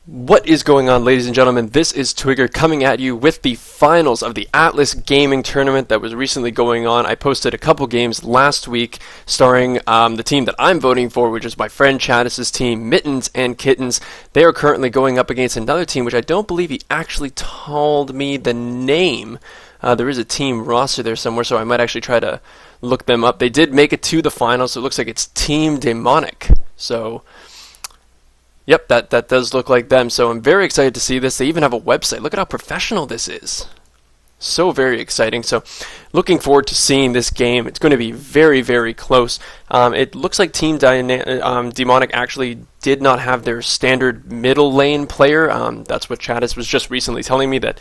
What is going on, ladies and gentlemen? This is Twigger coming at you with the finals of the Atlas Gaming Tournament that was recently going on. I posted a couple games last week starring the team that I'm voting for, which is my friend Chattis's team, Mittens and Kittens. They are currently going up against another team, which I don't believe he actually told me the name. There is a team roster there somewhere, so I might actually try to look them up. They did make it to the finals, so it looks like it's Team Daemonic. So... yep, that does look like them, so I'm very excited to see this. They even have a website. Look at how professional this is. So very exciting. So looking forward to seeing this game. It's going to be very, very close. It looks like Team Daemonic actually did not have their standard middle lane player. That's what Chattis was just recently telling me, that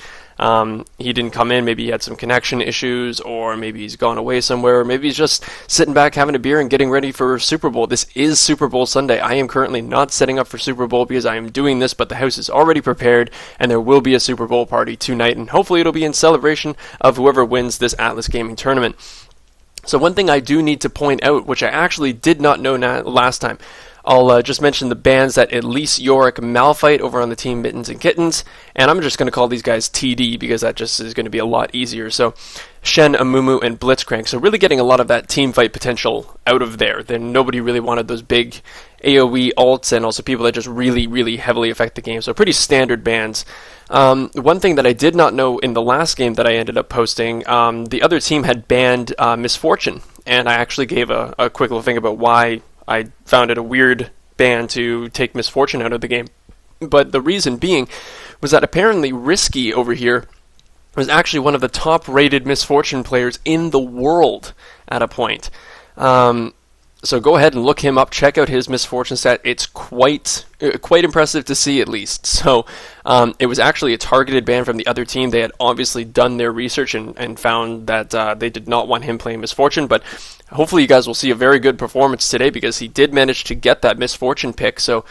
he didn't come in. Maybe he had some connection issues, or maybe he's gone away somewhere, or maybe he's just sitting back having a beer and getting ready for Super Bowl. This is Super Bowl Sunday. I am currently not setting up for Super Bowl because I am doing this, but the house is already prepared, and there will be a Super Bowl party tonight, and hopefully it'll be in celebration of whoever wins this Atlas Gaming Tournament. So one thing I do need to point out, which I actually did not know last time, I'll just mention the bans that Elise, Yorick, Malphite over on the team Mittens and Kittens, and I'm just going to call these guys TD because that just is going to be a lot easier. So Shen, Amumu, and Blitzcrank. So really getting a lot of that team fight potential out of there. Then nobody really wanted those big AoE ults and also people that just really, really heavily affect the game. So pretty standard bans. One thing that I did not know in the last game that I ended up posting, the other team had banned Misfortune, and I actually gave a quick little thing about why I found it a weird ban to take Misfortune out of the game. But the reason being was that apparently Risky over here was actually one of the top-rated Misfortune players in the world at a point. So go ahead and look him up. Check out his Misfortune stat. It's quite impressive to see, at least. So it was actually a targeted ban from the other team. They had obviously done their research and found that they did not want him playing Misfortune. But hopefully you guys will see a very good performance today because he did manage to get that Misfortune pick. So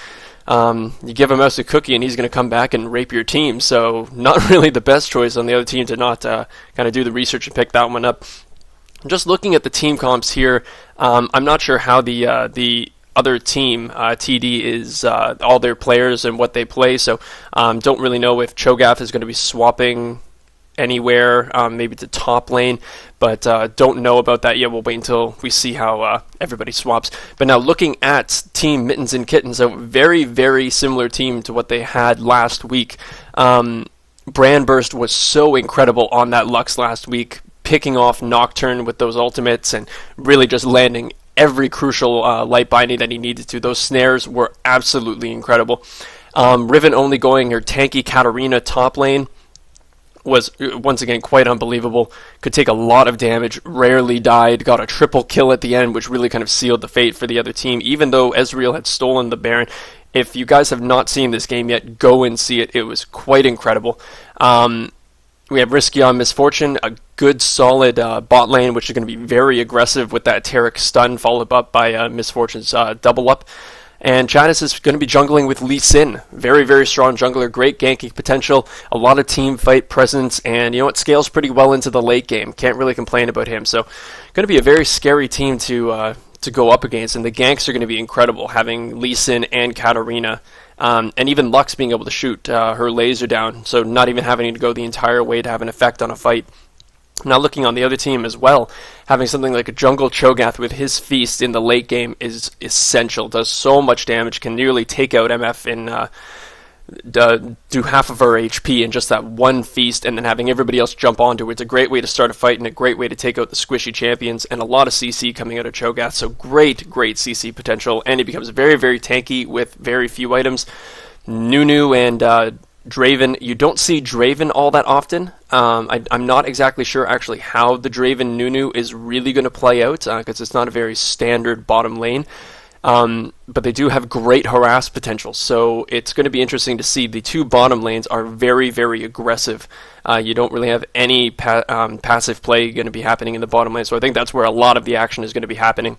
you give a mouse a cookie and he's going to come back and rape your team. So not really the best choice on the other team to not kind of do the research and pick that one up. Just looking at the team comps here, I'm not sure how the other team, TD, is all their players and what they play, so don't really know if Cho'Gath is going to be swapping anywhere, maybe to top lane, but don't know about that yet. We'll wait until we see how everybody swaps. But now looking at Team Mittens and Kittens, a very, very similar team to what they had last week. Brand Burst was so incredible on that Lux last week, picking off Nocturne with those ultimates and really just landing every crucial light binding that he needed to. Those snares were absolutely incredible. Riven only going her tanky Katarina top lane was once again quite unbelievable. Could take a lot of damage, rarely died, got a triple kill at the end, which really kind of sealed the fate for the other team, even though Ezreal had stolen the Baron. If you guys have not seen this game yet, go and see it. It was quite incredible. We have Risky on Misfortune, a good solid bot lane, which is going to be very aggressive with that Taric stun, followed up by Misfortune's double up. And Chattis is going to be jungling with Lee Sin. Very, very strong jungler, great ganking potential, a lot of team fight presence, and you know what, scales pretty well into the late game. Can't really complain about him. So going to be a very scary team to go up against, and the ganks are going to be incredible, having Lee Sin and Katarina. And even Lux being able to shoot her laser down, so not even having to go the entire way to have an effect on a fight. Now looking on the other team as well, having something like a jungle Cho'Gath with his feast in the late game is essential. Does so much damage, can nearly take out MF in do half of her HP in just that one feast, and then having everybody else jump onto it. It's a great way to start a fight and a great way to take out the squishy champions, and a lot of CC coming out of Cho'Gath, so great CC potential, and he becomes very, very tanky with very few items. Nunu and Draven, you don't see Draven all that often. I'm not exactly sure actually how the Draven Nunu is really going to play out, because it's not a very standard bottom lane. But they do have great harass potential, so it's going to be interesting to see. The two bottom lanes are very, very aggressive. You don't really have any passive play going to be happening in the bottom lane, so I think that's where a lot of the action is going to be happening.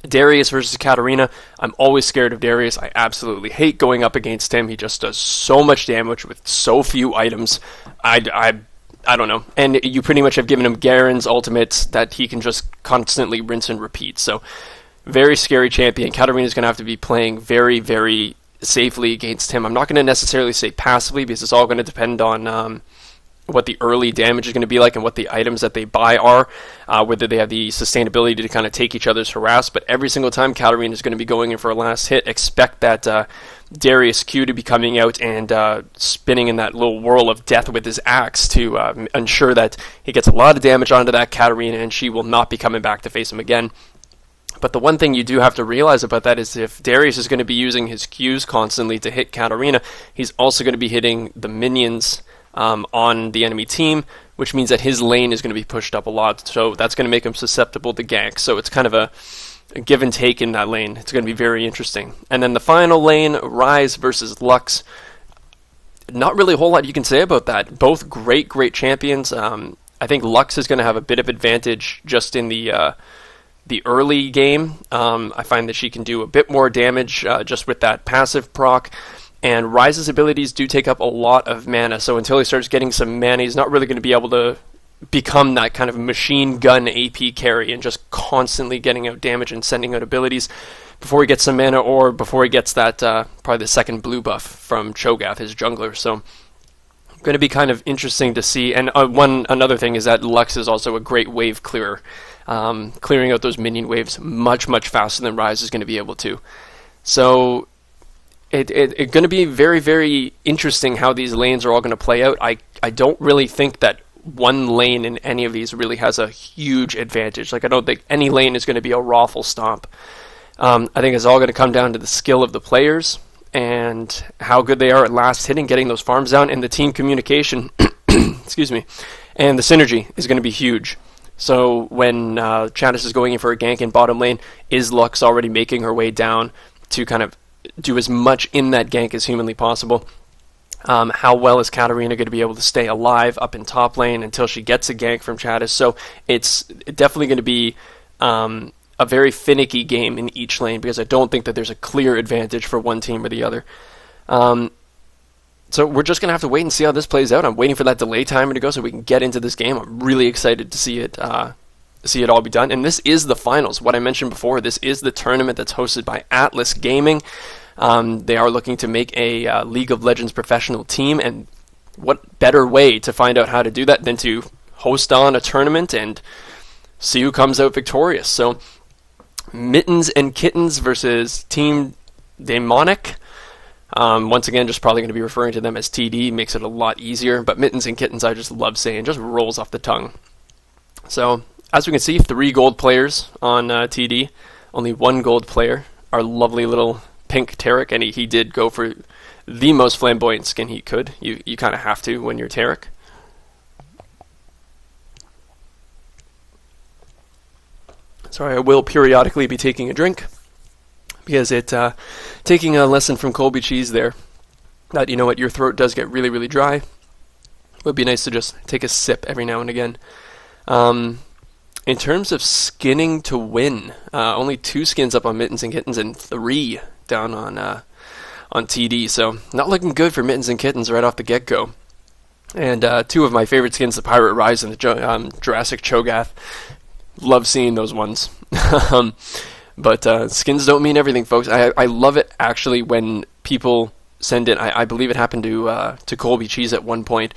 Darius versus Katarina. I'm always scared of Darius. I absolutely hate going up against him. He just does so much damage with so few items. I don't know. And you pretty much have given him Garen's ultimates that he can just constantly rinse and repeat. So very scary champion. Katarina's going to have to be playing very, very safely against him. I'm not going to necessarily say passively, because it's all going to depend on what the early damage is going to be like and what the items that they buy are, whether they have the sustainability to kind of take each other's harass. But every single time Katarina is going to be going in for a last hit, expect that Darius Q to be coming out and spinning in that little whirl of death with his axe to ensure that he gets a lot of damage onto that Katarina, and she will not be coming back to face him again. But the one thing you do have to realize about that is if Darius is going to be using his Qs constantly to hit Katarina, he's also going to be hitting the minions on the enemy team, which means that his lane is going to be pushed up a lot. So that's going to make him susceptible to gank. So it's kind of a give and take in that lane. It's going to be very interesting. And then the final lane, Ryze versus Lux. Not really a whole lot you can say about that. Both great champions. I think Lux is going to have a bit of advantage just in the early game. I find that she can do a bit more damage just with that passive proc, and Ryze's abilities do take up a lot of mana, so until he starts getting some mana, he's not really going to be able to become that kind of machine gun AP carry and just constantly getting out damage and sending out abilities before he gets some mana, or before he gets that probably the second blue buff from Cho'Gath, his jungler. So going to be kind of interesting to see. And another thing is that Lux is also a great wave clearer, clearing out those minion waves much faster than Ryze is going to be able to. So it's going to be very interesting how these lanes are all going to play out. I don't really think that one lane in any of these really has a huge advantage. Like, I don't think any lane is going to be a raffle stomp. I think it's all going to come down to the skill of the players and how good they are at last hitting, getting those farms down, and the team communication, excuse me, and the synergy is going to be huge. So when Chalice is going in for a gank in bottom lane, is Lux already making her way down to kind of do as much in that gank as humanly possible? How well is Katarina going to be able to stay alive up in top lane until she gets a gank from Chalice? So it's definitely going to be a very finicky game in each lane, because I don't think that there's a clear advantage for one team or the other. So we're just going to have to wait and see how this plays out. I'm waiting for that delay timer to go so we can get into this game. I'm really excited to see it all be done. And this is the finals. What I mentioned before, this is the tournament that's hosted by Atlas Gaming. They are looking to make a League of Legends professional team, and what better way to find out how to do that than to host on a tournament and see who comes out victorious. So Mittens and Kittens versus Team Daemonic. Once again, just probably going to be referring to them as TD, makes it a lot easier, but Mittens and Kittens I just love saying, just rolls off the tongue. So as we can see, 3 gold players on TD, only 1 gold player, our lovely little pink Taric, and he did go for the most flamboyant skin he could. You kind of have to when you're Taric. Sorry, I will periodically be taking a drink, because taking a lesson from Colby Cheese there, that, you know what, your throat does get really dry. It would be nice to just take a sip every now and again. In terms of skinning to win, only 2 skins up on Mittens and Kittens and 3 down on TD, so not looking good for Mittens and Kittens right off the get-go. And 2 of my favorite skins, the Pirate Rise and the Jurassic Cho'Gath. Love seeing those ones. But skins don't mean everything, folks. I love it, actually, when people send in. I believe it happened to Colby Cheese at one point,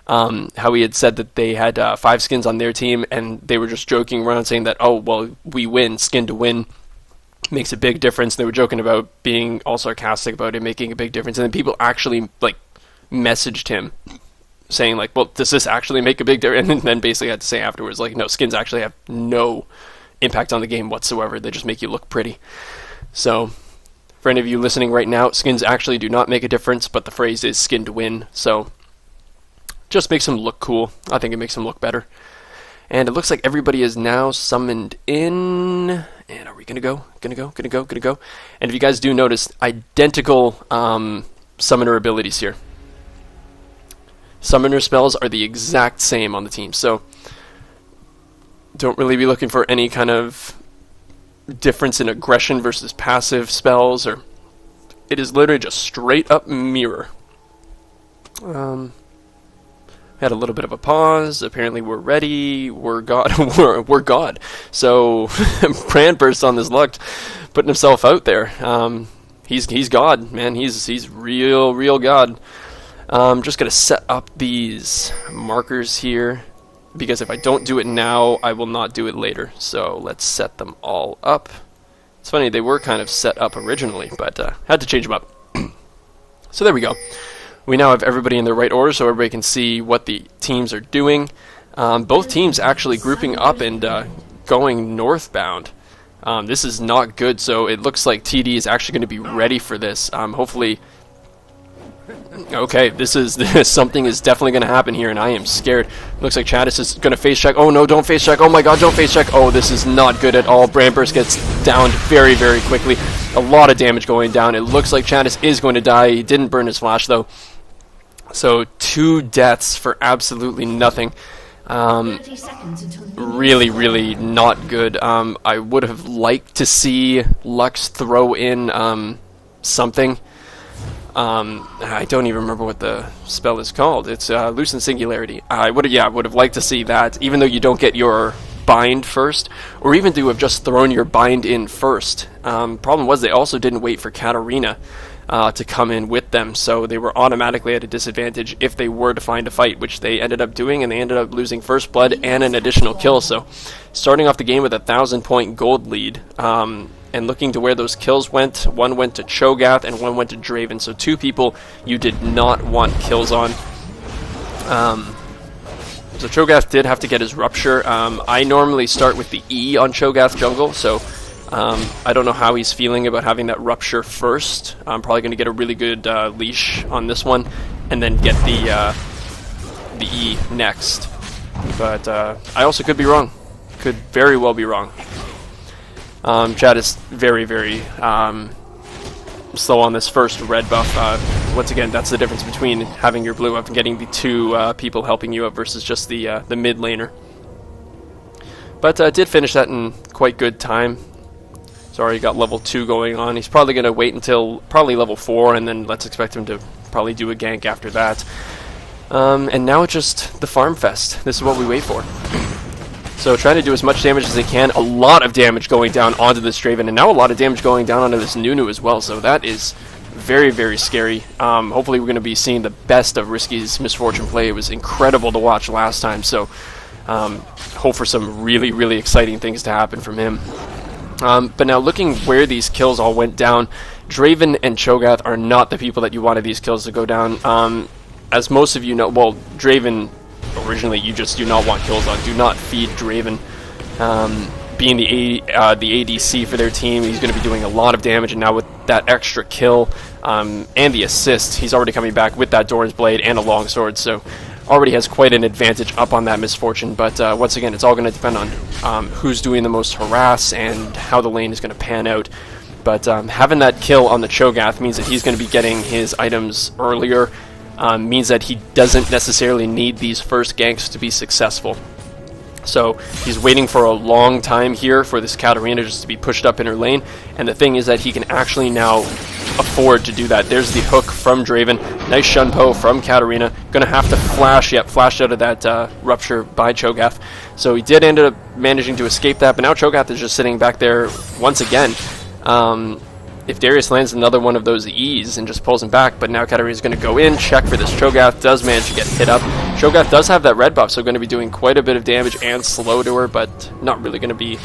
how he had said that they had 5 skins on their team, and they were just joking around saying that, oh, well, we win, skin to win makes a big difference. They were joking about being all sarcastic about it making a big difference, and then people actually messaged him saying well, does this actually make a big difference? And then basically had to say afterwards, no, skins actually have no impact on the game whatsoever. They just make you look pretty. So for any of you listening right now, skins actually do not make a difference, but the phrase is skin to win, so just makes them look cool. I think it makes them look better. And it looks like everybody is now summoned in. And are we gonna go? Gonna go. And if you guys do notice, identical summoner abilities here. Summoner spells are the exact same on the team, so don't really be looking for any kind of difference in aggression versus passive spells, or it is literally just straight up mirror. Had a little bit of a pause. Apparently we're ready. We're God. we're God. So Brand bursts on this luck, putting himself out there. he's God, man. He's real God. Just gonna set up these markers here, because if I don't do it now, I will not do it later. So let's set them all up. It's funny, they were kind of set up originally, but had to change them up. So there we go. We now have everybody in the right order, so everybody can see what the teams are doing. Both teams actually grouping up and going northbound. This is not good, so it looks like TD is actually going to be ready for this. Hopefully... Okay, something is definitely going to happen here, and I am scared. Looks like Chattis is going to face check. Oh no, don't face check. Oh my god, don't face check. Oh, this is not good at all. Brandburst gets downed very, very quickly. A lot of damage going down. It looks like Chattis is going to die. He didn't burn his flash, though. So, 2 deaths for absolutely nothing. Really, really not good. I would have liked to see Lux throw in something. I don't even remember what the spell is called. It's Lucent Singularity. I would have liked to see that, even though you don't get your bind first, or even to have just thrown your bind in first. Problem was they also didn't wait for Katarina to come in with them, so they were automatically at a disadvantage if they were to find a fight, which they ended up doing, and they ended up losing first blood and an additional kill. So starting off the game with a 1,000-point gold lead, and looking to where those kills went, one went to Cho'Gath and one went to Draven. So 2 people you did not want kills on. So Cho'Gath did have to get his Rupture. I normally start with the E on Cho'Gath jungle, so I don't know how he's feeling about having that Rupture first. I'm probably going to get a really good leash on this one, and then get the E next. But I also could be wrong. Could very well be wrong. Chad is very, very slow on this first red buff. Once again, that's the difference between having your blue up and getting the 2 people helping you up versus just the mid laner. But did finish that in quite good time. Sorry, got level 2 going on. He's probably going to wait until probably level 4, and then let's expect him to probably do a gank after that. And now it's just the farm fest. This is what we wait for. So trying to do as much damage as they can. A lot of damage going down onto this Draven, and now a lot of damage going down onto this Nunu as well. So that is very, very scary. Hopefully we're going to be seeing the best of Risky's Misfortune play. It was incredible to watch last time, so hope for some really, really exciting things to happen from him. But now looking where these kills all went down, Draven and Cho'Gath are not the people that you wanted these kills to go down. As most of you know, well, Draven... Originally, you just do not want kills on. Do not feed Draven. Being the ADC for their team, he's going to be doing a lot of damage, and now with that extra kill and the assist, he's already coming back with that Doran's Blade and a longsword, so already has quite an advantage up on that Misfortune. But once again, it's all going to depend on who's doing the most harass and how the lane is going to pan out. But having that kill on the Cho'Gath means that he's going to be getting his items earlier. Means that he doesn't necessarily need these first ganks to be successful. So he's waiting for a long time here for this Katarina just to be pushed up in her lane, and the thing is that he can actually now afford to do that. There's the hook from Draven, nice Shunpo from Katarina, gonna have to flash, flashed out of that Rupture by Cho'Gath. So he did end up managing to escape that, but now Cho'Gath is just sitting back there once again. If Darius lands another one of those E's and just pulls him back, but now Katarina's going to go in, check for this Cho'Gath, does manage to get hit up. Cho'Gath does have that red buff, so going to be doing quite a bit of damage and slow to her, but not really going to be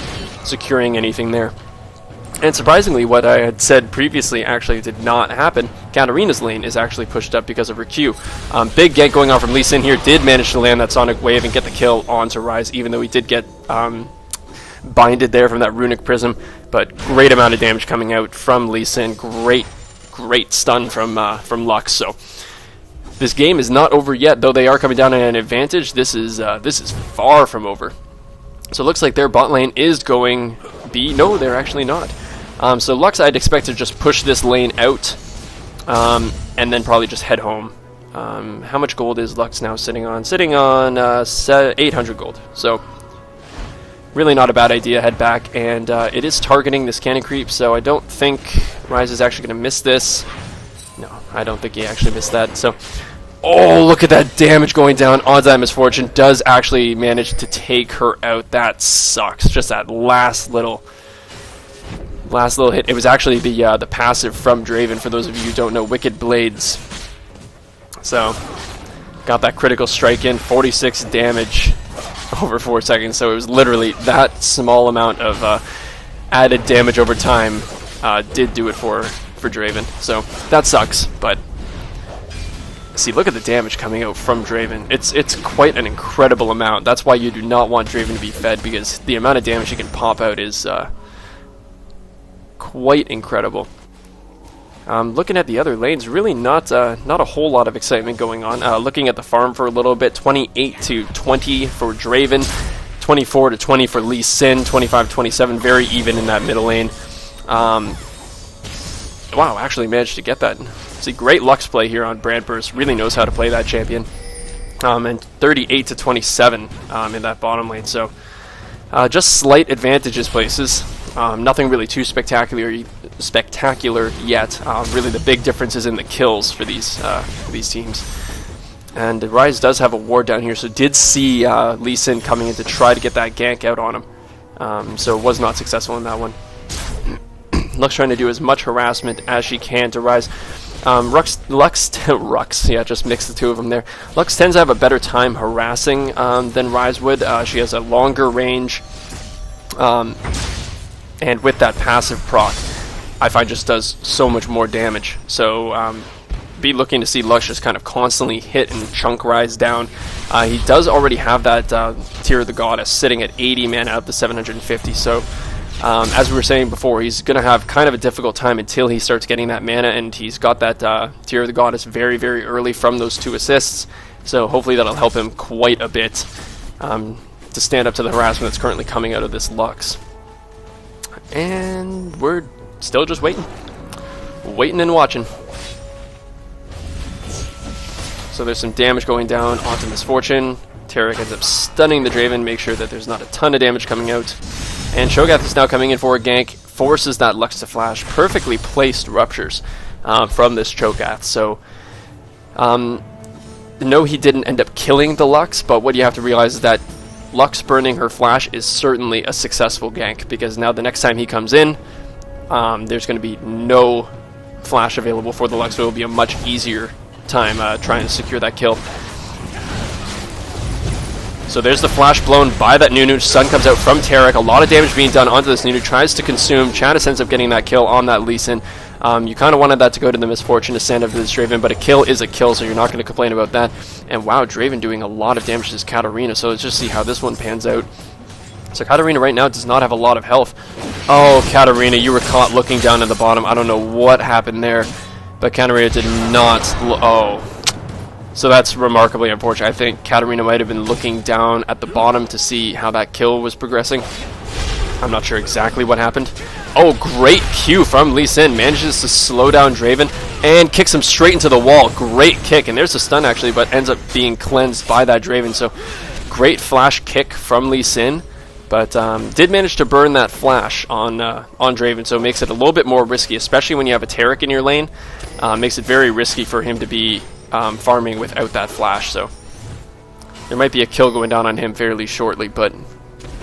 securing anything there. And surprisingly, what I had said previously actually did not happen. Katarina's lane is actually pushed up because of her Q. Big gank going on from Lee Sin here, did manage to land that Sonic Wave and get the kill onto Ryze, even though he did get... binded there from that runic prism, but great amount of damage coming out from Lee Sin. Great stun from Lux. So this game is not over yet, though they are coming down at an advantage. This is far from over. So it looks like their bot lane is going B. No, they're actually not. So Lux, I'd expect to just push this lane out, and then probably just head home. How much gold is Lux now sitting on? Sitting on 800 gold. So really not a bad idea. Head back, and it is targeting this cannon creep, so I don't think Ryze is actually going to miss this. No, I don't think he actually missed that. So, oh, look at that damage going down onto that Misfortune. Does actually manage to take her out. That sucks. Just that last little Last little hit. It was actually the passive from Draven, for those of you who don't know, Wicked Blades. So, got that critical strike in, 46 damage over 4 seconds. So it was literally that small amount of added damage over time did do it for Draven. So that sucks, but see, look at the damage coming out from Draven. It's quite an incredible amount. That's why you do not want Draven to be fed, because the amount of damage he can pop out is quite incredible. Looking at the other lanes, really not a whole lot of excitement going on. Looking at the farm for a little bit, 28-20 for Draven, 24-20 for Lee Sin, 25-27, very even in that middle lane. Wow, actually managed to get that. See, great Lux play here on Brandburst. Really knows how to play that champion. And 38-27 in that bottom lane. So just slight advantages places. Nothing really too spectacular yet. Really, the big difference is in the kills for these teams. And Ryze does have a ward down here, so did see Lee Sin coming in to try to get that gank out on him. So was not successful in that one. Lux trying to do as much harassment as she can to Ryze. Rux, yeah, just mix the two of them there. Lux tends to have a better time harassing than Ryze would. She has a longer range, and with that passive proc, I find just does so much more damage. So be looking to see Lux just kind of constantly hit and chunk Ryze down. He does already have that Tear of the Goddess sitting at 80 mana out of the 750, so as we were saying before, he's going to have kind of a difficult time until he starts getting that mana, and he's got that Tear of the Goddess very, very early from those 2 assists, so hopefully that'll help him quite a bit to stand up to the harassment that's currently coming out of this Lux. And we're still just waiting and watching. So there's some damage going down onto Misfortune. Tarek ends up stunning the Draven, make sure that there's not a ton of damage coming out. And Shogath is now coming in for a gank, forces that Lux to flash. Perfectly placed ruptures from this Cho'Gath. So, no, he didn't end up killing the Lux, but what you have to realize is that Lux burning her flash is certainly a successful gank, because now the next time he comes in, there's going to be no flash available for the Lux, so it will be a much easier time trying to secure that kill. So there's the flash blown by that Nunu. Sun comes out from Tarek. A lot of damage being done onto this Nunu. Tries to consume. Chanis ends up getting that kill on that Lee Sin. You kind of wanted that to go to the Misfortune to stand up to this Draven, but a kill is a kill, so you're not going to complain about that. And wow, Draven doing a lot of damage to this Katarina, so let's just see how this one pans out. So Katarina right now does not have a lot of health. Oh, Katarina, you were caught looking down at the bottom. I don't know what happened there, but Katarina did not... Oh. So that's remarkably unfortunate. I think Katarina might have been looking down at the bottom to see how that kill was progressing. I'm not sure exactly what happened. Oh, great Q from Lee Sin. Manages to slow down Draven and kicks him straight into the wall. Great kick. And there's a stun actually, but ends up being cleansed by that Draven. So great flash kick from Lee Sin. But did manage to burn that flash on Draven. So it makes it a little bit more risky, especially when you have a Tarek in your lane. Makes it very risky for him to be farming without that flash, so there might be a kill going down on him fairly shortly, but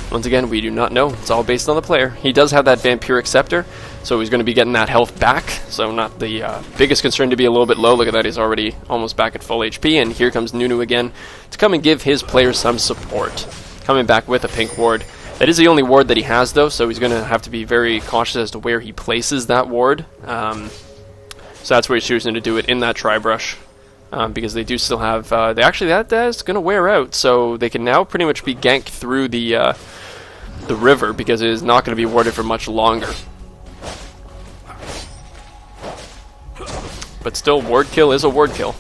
once again, we do not know. It's all based on the player. He does have that Vampiric Scepter, so he's going to be getting that health back, so not the biggest concern to be a little bit low. Look at that, he's already almost back at full HP, and here comes Nunu again to come and give his players some support. Coming back with a pink ward. That is the only ward that he has, though, so he's going to have to be very cautious as to where he places that ward. So that's where he's choosing to do it, in that Tri-Brush. Because they do still have, that is going to wear out, so they can now pretty much be ganked through the river, because it is not going to be warded for much longer. But still, ward kill is a ward kill.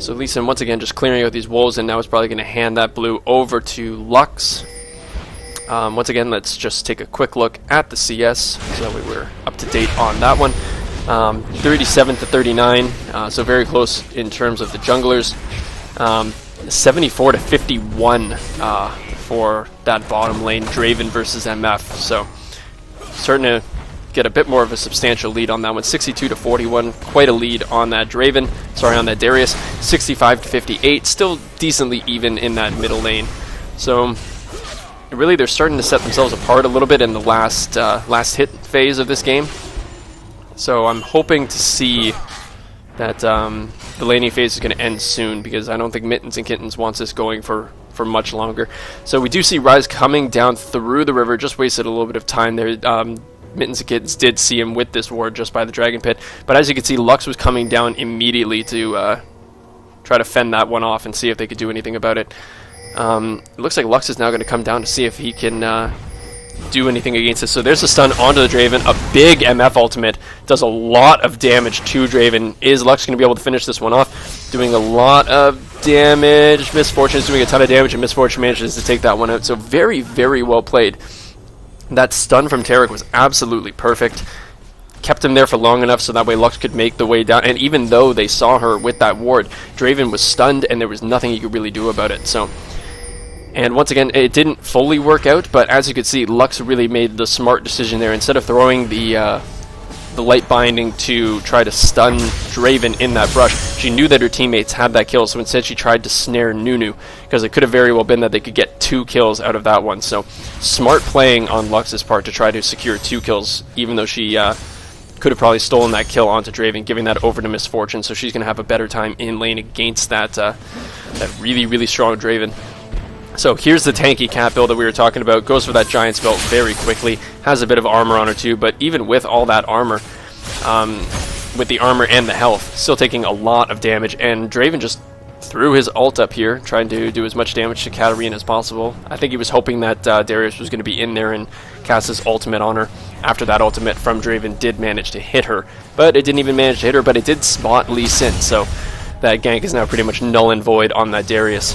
So Lee Sin once again just clearing out these wolves, and now is probably going to hand that blue over to Lux. Once again, let's just take a quick look at the CS, so we were up to date on that one. 37-39, so very close in terms of the junglers. 74-51 for that bottom lane, Draven versus MF. So starting to get a bit more of a substantial lead on that one. 62-41, quite a lead on that Draven. Sorry, on that Darius. 65-58, still decently even in that middle lane. So really they're starting to set themselves apart a little bit in the last hit phase of this game. So I'm hoping to see that the laning phase is going to end soon, because I don't think Mittens and Kittens wants this going for much longer. So we do see Rise coming down through the river, just wasted a little bit of time there. Mittens and Kittens did see him with this ward just by the Dragon Pit, but as you can see, Lux was coming down immediately to try to fend that one off and see if they could do anything about it. It looks like Lux is now going to come down to see if he can do anything against this. So there's a stun onto the Draven. A big MF ultimate does a lot of damage to Draven. Is Lux going to be able to finish this one off? Doing a lot of damage. Misfortune is doing a ton of damage, and Misfortune manages to take that one out. So very, very well played. That stun from Tarek was absolutely perfect. Kept him there for long enough so that way Lux could make the way down. And even though they saw her with that ward, Draven was stunned and there was nothing he could really do about it. So, and once again, it didn't fully work out, but as you could see, Lux really made the smart decision there. Instead of throwing the light binding to try to stun Draven in that brush, she knew that her teammates had that kill, so instead she tried to snare Nunu, because it could have very well been that they could get 2 kills out of that one. So smart playing on Lux's part to try to secure 2 kills, even though she could have probably stolen that kill onto Draven, giving that over to Misfortune, so she's going to have a better time in lane against that really, really strong Draven. So here's the tanky cat build that we were talking about. Goes for that Giant's Belt very quickly. Has a bit of armor on her too, but even with all that armor, with the armor and the health, still taking a lot of damage. And Draven just threw his ult up here, trying to do as much damage to Katarina as possible. I think he was hoping that Darius was going to be in there and cast his ultimate on her. After that ultimate from Draven did manage to hit her, but it didn't even manage to hit her, but it did spot Lee Sin, so that gank is now pretty much null and void on that Darius.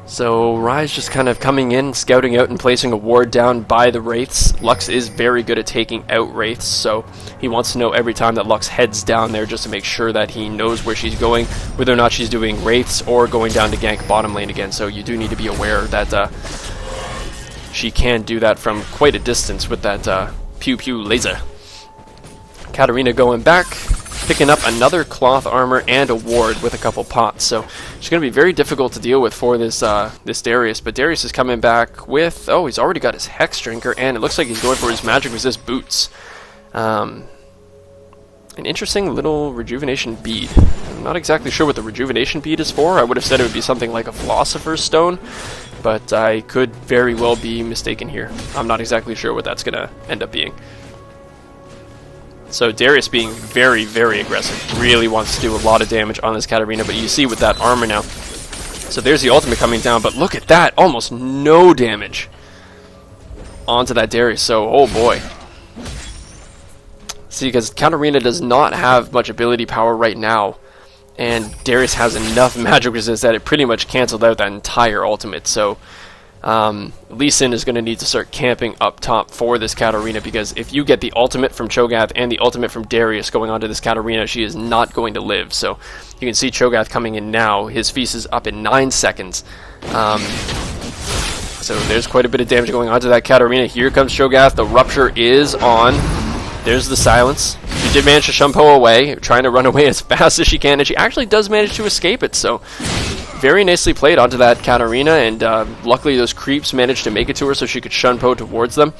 So Rise just kind of coming in, scouting out and placing a ward down by the Wraiths. Lux is very good at taking out Wraiths, so he wants to know every time that Lux heads down there just to make sure that he knows where she's going, whether or not she's doing Wraiths or going down to gank bottom lane again. So you do need to be aware that she can do that from quite a distance with that pew pew laser. Katarina going back, picking up another cloth armor and a ward with a couple pots, so she's going to be very difficult to deal with for this this Darius. But Darius is coming back with, oh, he's already got his Hex Drinker, and it looks like he's going for his Magic Resist boots. An interesting little rejuvenation bead. I'm not exactly sure what the rejuvenation bead is for. I would have said it would be something like a Philosopher's Stone, but I could very well be mistaken here. I'm not exactly sure what that's going to end up being. So Darius being very, very aggressive, really wants to do a lot of damage on this Katarina, but you see with that armor now. So there's the ultimate coming down, but look at that, almost no damage onto that Darius, so oh boy. See, because Katarina does not have much ability power right now, and Darius has enough magic resist that it pretty much canceled out that entire ultimate, so Lee Sin is going to need to start camping up top for this Katarina, because if you get the ultimate from Cho'Gath and the ultimate from Darius going onto this Katarina, she is not going to live. So you can see Cho'Gath coming in now. His feast is up in 9 seconds. So there's quite a bit of damage going onto that Katarina. Here comes Cho'Gath. The Rupture is on. There's the silence. She did manage to Shumpo away, trying to run away as fast as she can, and she actually does manage to escape it. So very nicely played onto that Katarina, and luckily those creeps managed to make it to her so she could Shunpo towards them.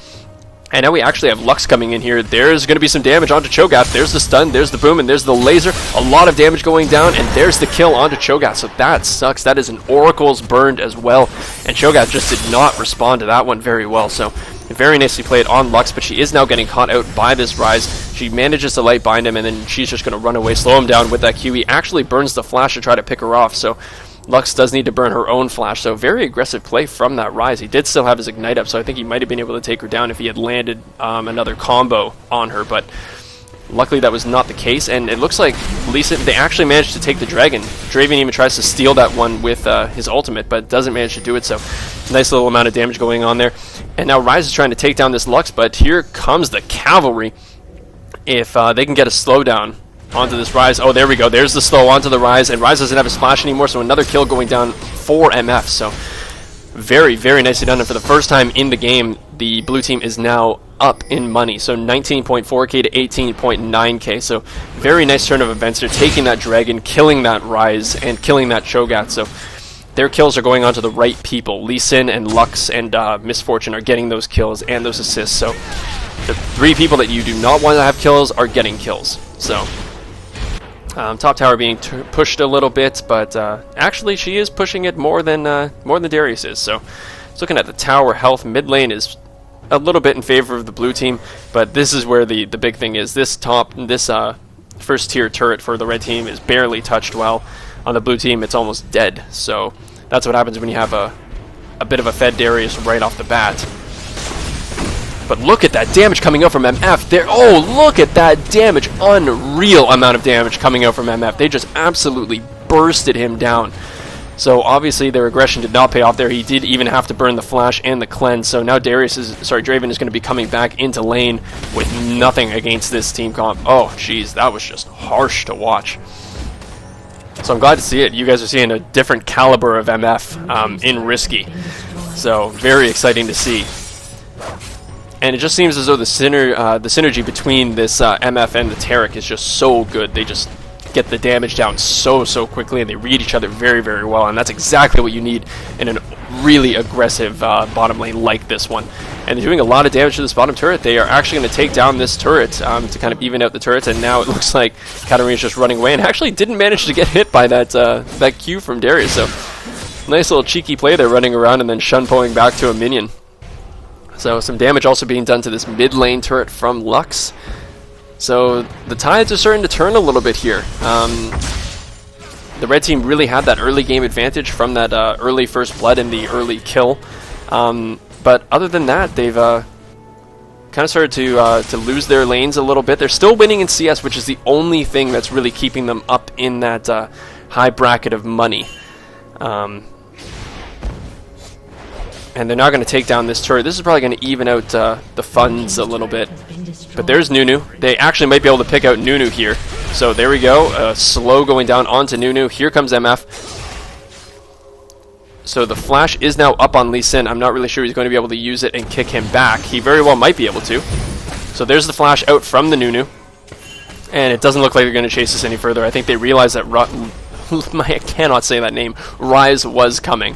And now we actually have Lux coming in here. There's going to be some damage onto Cho'Gath. There's the stun, there's the boom, and there's the laser. A lot of damage going down, and there's the kill onto Cho'Gath. So that sucks. That is an Oracle's burned as well. And Cho'Gath just did not respond to that one very well. So very nicely played on Lux, but she is now getting caught out by this Rise. She manages to light bind him, and then she's just going to run away, slow him down with that Q. He actually burns the flash to try to pick her off. So Lux does need to burn her own flash, so very aggressive play from that Rise. He did still have his Ignite up, so I think he might have been able to take her down if he had landed another combo on her, but luckily that was not the case, and it looks like Lisa, they actually managed to take the Dragon. Draven even tries to steal that one with his ultimate, but doesn't manage to do it, so nice little amount of damage going on there. And now Rise is trying to take down this Lux, but here comes the Cavalry. If they can get a slowdown onto this Rise. Oh, there we go. There's the slow onto the Rise, and Rise doesn't have his flash anymore, so another kill going down for MF. So very, very nicely done. And for the first time in the game, the blue team is now up in money. So 19.4k to 18.9k. So very nice turn of events. They're taking that Dragon, killing that Rise, and killing that Cho'Gath. So their kills are going on to the right people. Lee Sin and Lux and Misfortune are getting those kills and those assists. So the 3 people that you do not want to have kills are getting kills. So top tower being pushed a little bit, but actually she is pushing it more than Darius is. So looking at the tower health, mid lane is a little bit in favor of the blue team, but this is where the big thing is. This first tier turret for the red team is barely touched well. On the blue team, it's almost dead. So that's what happens when you have a bit of a fed Darius right off the bat. But look at that damage coming out from MF there. Oh, look at that damage. Unreal amount of damage coming out from MF. They just absolutely bursted him down. So obviously their aggression did not pay off there. He did even have to burn the flash and the cleanse. So now Draven is going to be coming back into lane with nothing against this team comp. Oh, jeez, that was just harsh to watch. So I'm glad to see it. You guys are seeing a different caliber of MF in Risky. So very exciting to see. And it just seems as though the synergy between this MF and the Taric is just so good. They just get the damage down so quickly, and they read each other very, very well. And that's exactly what you need in a really aggressive bottom lane like this one. And they're doing a lot of damage to this bottom turret. They are actually going to take down this turret to kind of even out the turrets. And now it looks like Katarina's just running away and actually didn't manage to get hit by that Q from Darius. So nice little cheeky play there, running around and then shunpoing back to a minion. So some damage also being done to this mid lane turret from Lux. So the tides are starting to turn a little bit here. The red team really had that early game advantage from that early first blood and the early kill. But other than that, they've kind of started to lose their lanes a little bit. They're still winning in CS, which is the only thing that's really keeping them up in that high bracket of money. And they're now going to take down this turret. This is probably going to even out the funds a little bit. But there's Nunu. They actually might be able to pick out Nunu here. So there we go. Slow going down onto Nunu. Here comes MF. So the flash is now up on Lee Sin. I'm not really sure he's going to be able to use it and kick him back. He very well might be able to. So there's the flash out from the Nunu. And it doesn't look like they're going to chase this any further. I think they realized that I cannot say that name. Rise was coming.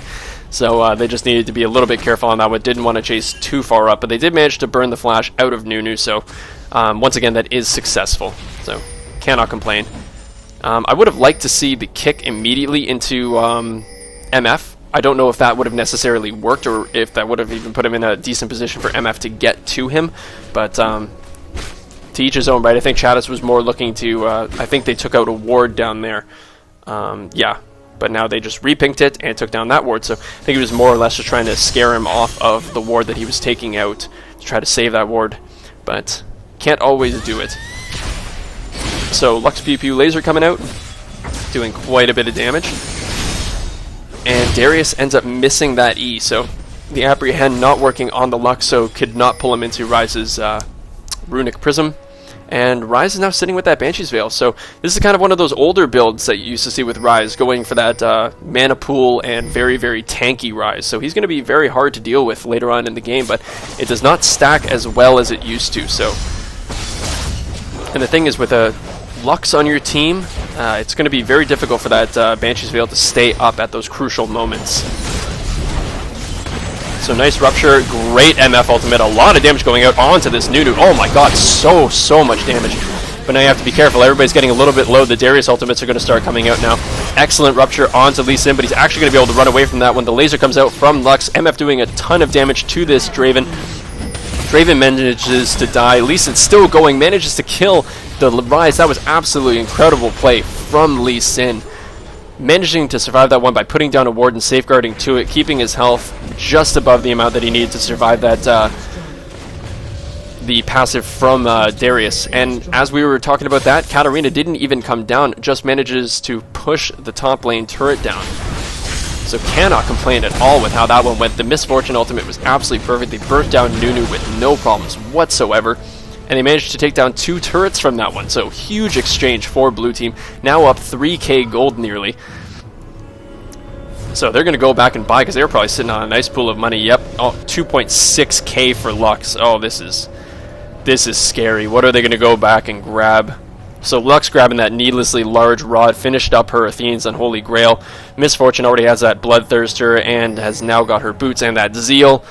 So they just needed to be a little bit careful on that one. Didn't want to chase too far up, but they did manage to burn the flash out of Nunu. So once again, that is successful. So cannot complain. I would have liked to see the kick immediately into MF. I don't know if that would have necessarily worked or if that would have even put him in a decent position for MF to get to him. But to each his own, right? I think Chattis was more looking to... I think they took out a ward down there. Yeah. But now they just repinked it and took down that ward. So I think he was more or less just trying to scare him off of the ward that he was taking out to try to save that ward. But can't always do it. So Lux Pew Pew laser coming out, doing quite a bit of damage. And Darius ends up missing that E. So the Apprehend not working on the Lux, so could not pull him into Ryze's Runic Prism. And Ryze is now sitting with that Banshee's Veil. So this is kind of one of those older builds that you used to see with Ryze, going for that mana pool and very, very tanky Ryze. So he's going to be very hard to deal with later on in the game, but it does not stack as well as it used to. So, and the thing is, with a Lux on your team, it's going to be very difficult for that Banshee's Veil to stay up at those crucial moments. So nice Rupture, great MF ultimate, a lot of damage going out onto this Nunu. Oh my god, so much damage. But now you have to be careful, everybody's getting a little bit low. The Darius ultimates are going to start coming out now. Excellent Rupture onto Lee Sin, but he's actually going to be able to run away from that when the laser comes out from Lux. MF doing a ton of damage to this Draven. Draven manages to die. Lee Sin still going, manages to kill the Ryze. That was absolutely incredible play from Lee Sin. Managing to survive that one by putting down a ward and safeguarding to it, keeping his health just above the amount that he needed to survive that the passive from Darius. And as we were talking about that, Katarina didn't even come down, just manages to push the top lane turret down. So cannot complain at all with how that one went. The Misfortune ultimate was absolutely perfect. They burst down Nunu with no problems whatsoever. And they managed to take down 2 turrets from that one. So huge exchange for blue team. Now up 3k gold nearly. So they're going to go back and buy because they were probably sitting on a nice pool of money. Yep, oh, 2.6k for Lux. Oh, this is scary. What are they going to go back and grab? So Lux grabbing that needlessly large rod, finished up her Athene's Unholy Grail. Miss Fortune already has that Bloodthirster and has now got her boots and that Zeal.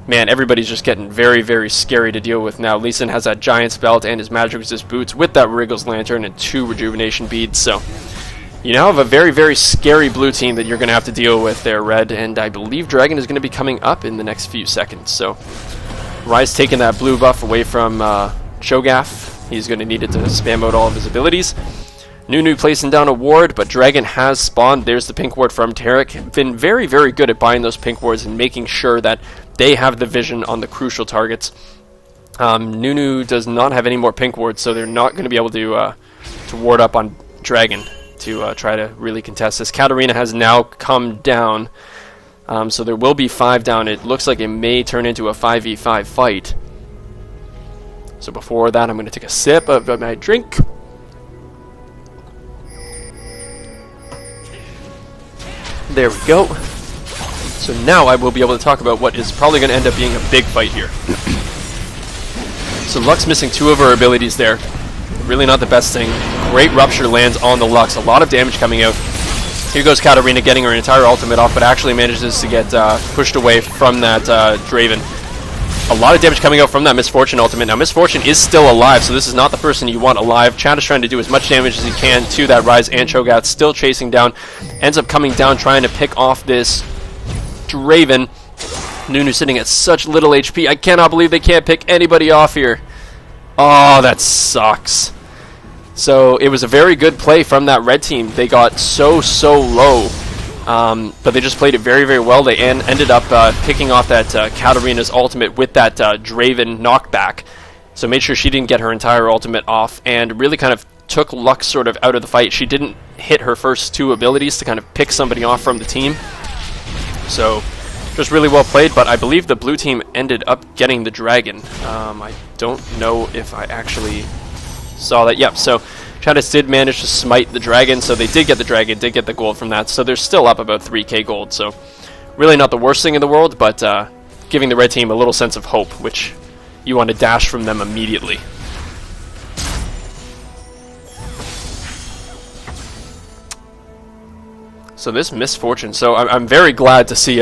Man, everybody's just getting very, very scary to deal with now. Lee Sin has that Giant's Belt and his Magic Resist boots with that Wriggles Lantern and 2 Rejuvenation Beads. So you now have a very, very scary blue team that you're going to have to deal with there, Red. And I believe Dragon is going to be coming up in the next few seconds. So Rise taking that blue buff away from Cho'Gath. He's going to need it to spam out all of his abilities. Nunu placing down a ward, but Dragon has spawned. There's the pink ward from Tarek. Been very, very good at buying those pink wards and making sure that they have the vision on the crucial targets. Nunu does not have any more pink wards, so they're not going to be able to ward up on Dragon to try to really contest this. Katarina has now come down, so there will be 5 down. It looks like it may turn into a 5v5 fight. So before that, I'm going to take a sip of my drink. There we go. So now I will be able to talk about what is probably going to end up being a big fight here. So Lux missing 2 of her abilities there. Really not the best thing. Great Rupture lands on the Lux. A lot of damage coming out. Here goes Katarina getting her entire ultimate off, but actually manages to get pushed away from that Draven. A lot of damage coming out from that Miss Fortune ultimate. Now, Miss Fortune is still alive, so this is not the person you want alive. Chad is trying to do as much damage as he can to that Rise, and Cho'Gath still chasing down. Ends up coming down, trying to pick off this Draven. Nunu sitting at such little HP. I cannot believe they can't pick anybody off here. Oh, that sucks. So, it was a very good play from that red team. They got so low. But they just played it very, very well. They ended up picking off that Katarina's ultimate with that Draven knockback. So made sure she didn't get her entire ultimate off and really kind of took Lux sort of out of the fight. She didn't hit her first 2 abilities to kind of pick somebody off from the team. So just really well played, but I believe the blue team ended up getting the dragon. I don't know if I actually saw that. Yep, so Chadis did manage to smite the dragon, so they did get the dragon, did get the gold from that, so they're still up about 3k gold, so really not the worst thing in the world, but giving the red team a little sense of hope, which you want to dash from them immediately. So this Miss Fortune, so I'm very glad to see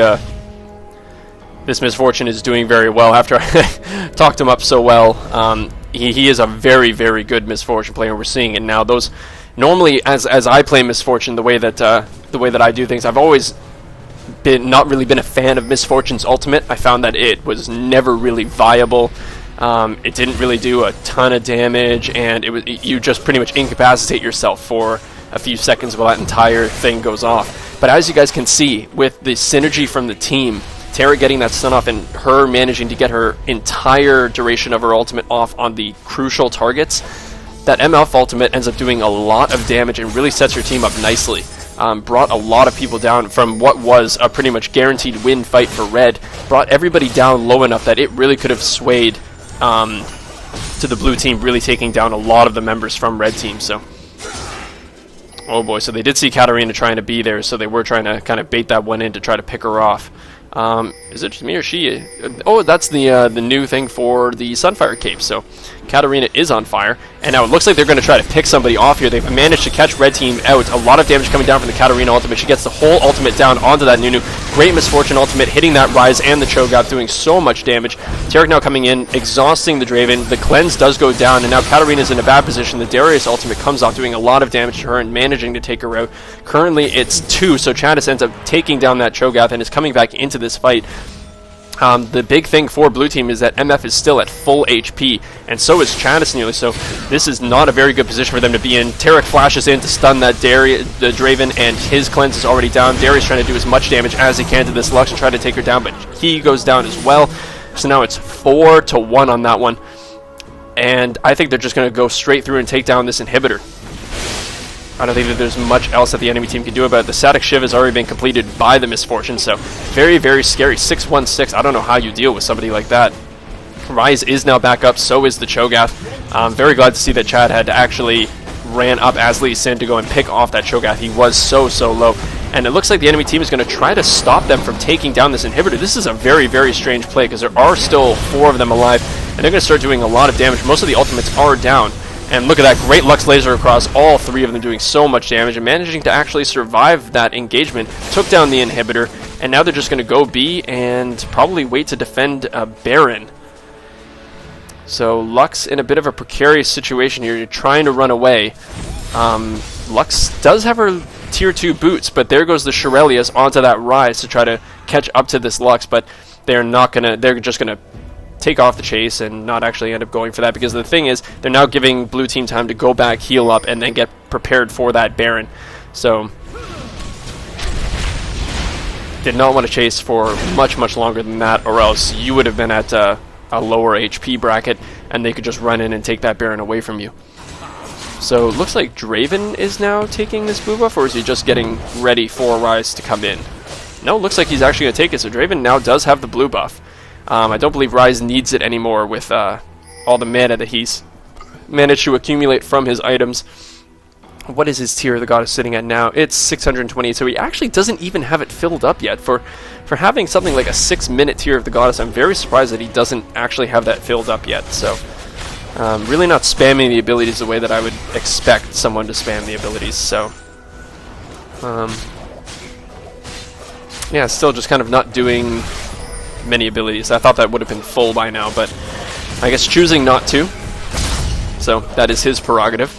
this Miss Fortune is doing very well after I talked him up so well. He is a very, very good Miss Fortune player. We're seeing it now. Those normally, as I play Miss Fortune, the way that I do things, I've always not really been a fan of Miss Fortune's ultimate. I found that it was never really viable. It didn't really do a ton of damage, and you just pretty much incapacitate yourself for a few seconds while that entire thing goes off. But as you guys can see, with the synergy from the team, Tara getting that stun off and her managing to get her entire duration of her ultimate off on the crucial targets, that MF ultimate ends up doing a lot of damage and really sets her team up nicely. Brought a lot of people down from what was a pretty much guaranteed win fight for Red. Brought everybody down low enough that it really could have swayed to the blue team, really taking down a lot of the members from Red team. So, oh boy, so they did see Katarina trying to be there, so they were trying to kind of bait that one in to try to pick her off. Is it just me or she? Oh, that's the new thing for the Sunfire Cape. So Katarina is on fire, and now it looks like they're going to try to pick somebody off here. They've managed to catch Red Team out. A lot of damage coming down from the Katarina ultimate. She gets the whole ultimate down onto that Nunu. Great Miss Fortune ultimate, hitting that Rise and the Cho'Gath, doing so much damage. Tarek now coming in, exhausting the Draven. The cleanse does go down, and now Katarina's in a bad position. The Darius ultimate comes off, doing a lot of damage to her and managing to take her out. Currently, it's 2, so Chadis ends up taking down that Cho'Gath and is coming back into this fight. The big thing for blue team is that MF is still at full HP, and so is Chadis nearly, so this is not a very good position for them to be in. Tarek flashes in to stun that the Draven, and his cleanse is already down. Darius trying to do as much damage as he can to this Lux and try to take her down, but he goes down as well. So now it's 4-1 on that one, and I think they're just going to go straight through and take down this inhibitor. I don't think that there's much else that the enemy team can do about it. The Static Shiv has already been completed by the Miss Fortune, so very, very scary. 6-1-6. I don't know how you deal with somebody like that. Rise is now back up, so is the Cho'Gath. I'm very glad to see that Chad had actually ran up as Lee Sin to go and pick off that Cho'Gath. He was so low. And it looks like the enemy team is going to try to stop them from taking down this inhibitor. This is a very, very strange play because there are still 4 of them alive, and they're going to start doing a lot of damage. Most of the ultimates are down. And look at that, great Lux Laser across all three of them, doing so much damage and managing to actually survive that engagement. Took down the inhibitor, and now they're just going to go B and probably wait to defend Baron. So Lux in a bit of a precarious situation here. You're trying to run away. Lux does have her tier 2 boots, but there goes the Shirelius onto that Rise to try to catch up to this Lux, but they're just going to take off the chase and not actually end up going for that, because the thing is, they're now giving blue team time to go back, heal up, and then get prepared for that Baron. So did not want to chase for much longer than that, or else you would have been at a lower HP bracket, and they could just run in and take that Baron away from you. So it looks like Draven is now taking this blue buff, or is he just getting ready for Rise to come in? No, looks like he's actually going to take it, so Draven now does have the blue buff. I don't believe Rise needs it anymore with all the mana that he's managed to accumulate from his items. What is his tier the goddess sitting at now? It's 628, so he actually doesn't even have it filled up yet. For having something like a 6-minute tier of the goddess, I'm very surprised that he doesn't actually have that filled up yet. So really not spamming the abilities the way that I would expect someone to spam the abilities. So yeah, still just kind of not doing many abilities. I thought that would have been full by now, but I guess choosing not to. So that is his prerogative.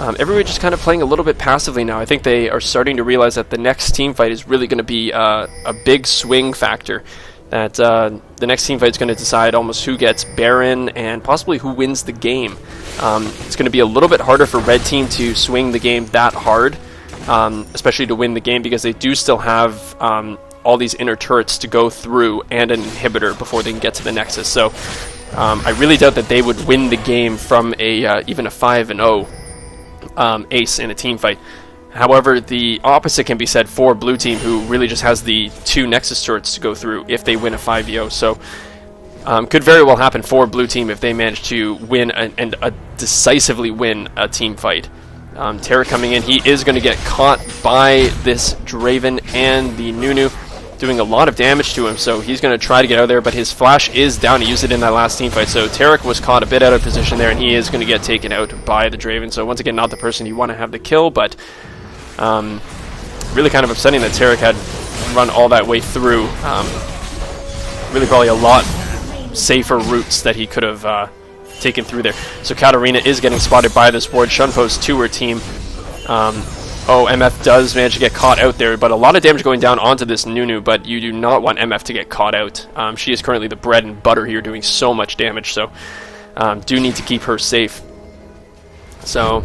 Everybody just kind of playing a little bit passively now. I think they are starting to realize that the next team fight is really going to be a big swing factor. That the next team fight is going to decide almost who gets Baron and possibly who wins the game. It's going to be a little bit harder for red team to swing the game that hard, especially to win the game, because they do still have all these inner turrets to go through and an inhibitor before they can get to the Nexus. So I really doubt that they would win the game from even a 5-0 ace in a team fight. However, the opposite can be said for blue team, who really just has the 2 Nexus turrets to go through if they win a 5-0. So could very well happen for blue team if they manage to win and decisively win a team fight. Tarek coming in, he is going to get caught by this Draven and the Nunu, doing a lot of damage to him, so he's going to try to get out of there, but his flash is down. He used it in that last team fight, so Tarek was caught a bit out of position there, and he is going to get taken out by the Draven. So once again, not the person you want to have the kill, but really kind of upsetting that Tarek had run all that way through. Really probably a lot safer routes that he could have taken through there. So Katarina is getting spotted by this ward. Shunpo's to her team. Oh, MF does manage to get caught out there, but a lot of damage going down onto this Nunu, but you do not want MF to get caught out. She is currently the bread and butter here, doing so much damage, so do need to keep her safe. So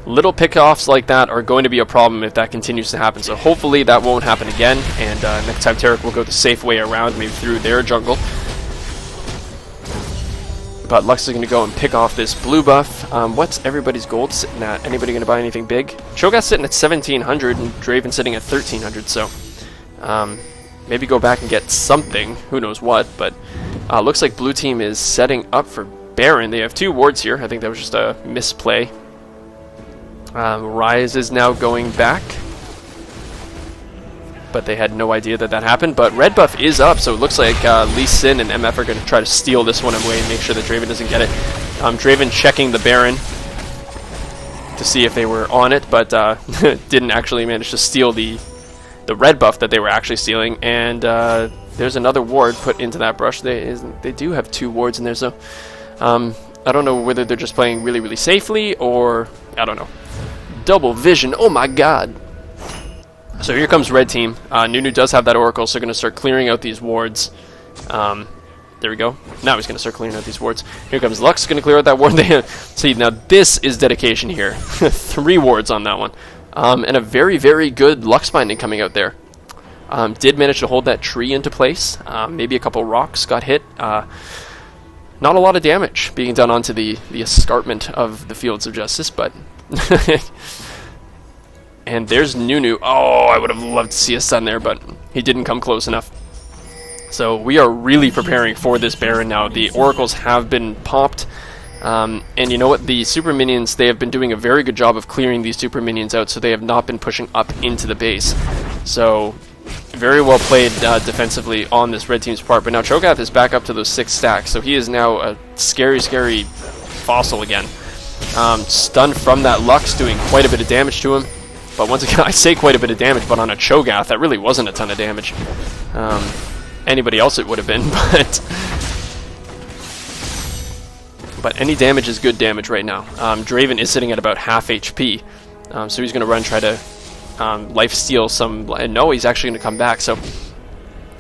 little pick-offs like that are going to be a problem if that continues to happen, so hopefully that won't happen again, and next time Tarek will go the safe way around, maybe through their jungle. But Lux is going to go and pick off this blue buff. What's everybody's gold sitting at? Anybody going to buy anything big? Cho'Gath's sitting at 1,700 and Draven sitting at 1,300, so maybe go back and get something. Who knows what, but looks like blue team is setting up for Baron. They have 2 wards here. I think that was just a misplay. Rise is now going back, but they had no idea that that happened. But red buff is up, so it looks like Lee Sin and MF are going to try to steal this one away and make sure that Draven doesn't get it. Draven checking the Baron to see if they were on it, but didn't actually manage to steal the red buff that they were actually stealing. And there's another ward put into that brush. They do have 2 wards in there, so I don't know whether they're just playing really, really safely, or I don't know. Double vision, oh my god. So here comes red team. Nunu does have that Oracle, so going to start clearing out these wards. There we go. Now he's going to start clearing out these wards. Here comes Lux, going to clear out that ward. See, now this is dedication here. 3 wards on that one. And a very, very good Lux binding coming out there. Did manage to hold that tree into place. Maybe a couple rocks got hit. Not a lot of damage being done onto the escarpment of the Fields of Justice, but... And there's Nunu. Oh, I would have loved to see a stun there, but he didn't come close enough. So we are really preparing for this Baron now. The Oracles have been popped. And you know what? The Super Minions, they have been doing a very good job of clearing these Super Minions out, so they have not been pushing up into the base. So very well played defensively on this red team's part. But now Cho'Gath is back up to those 6 stacks, so he is now a scary, scary fossil again. Stun from that Lux doing quite a bit of damage to him. But once again, I say quite a bit of damage, but on a Cho'Gath, that really wasn't a ton of damage. Anybody else it would have been, but any damage is good damage right now. Draven is sitting at about half HP, so he's going to run, try to lifesteal some. No, he's actually going to come back. So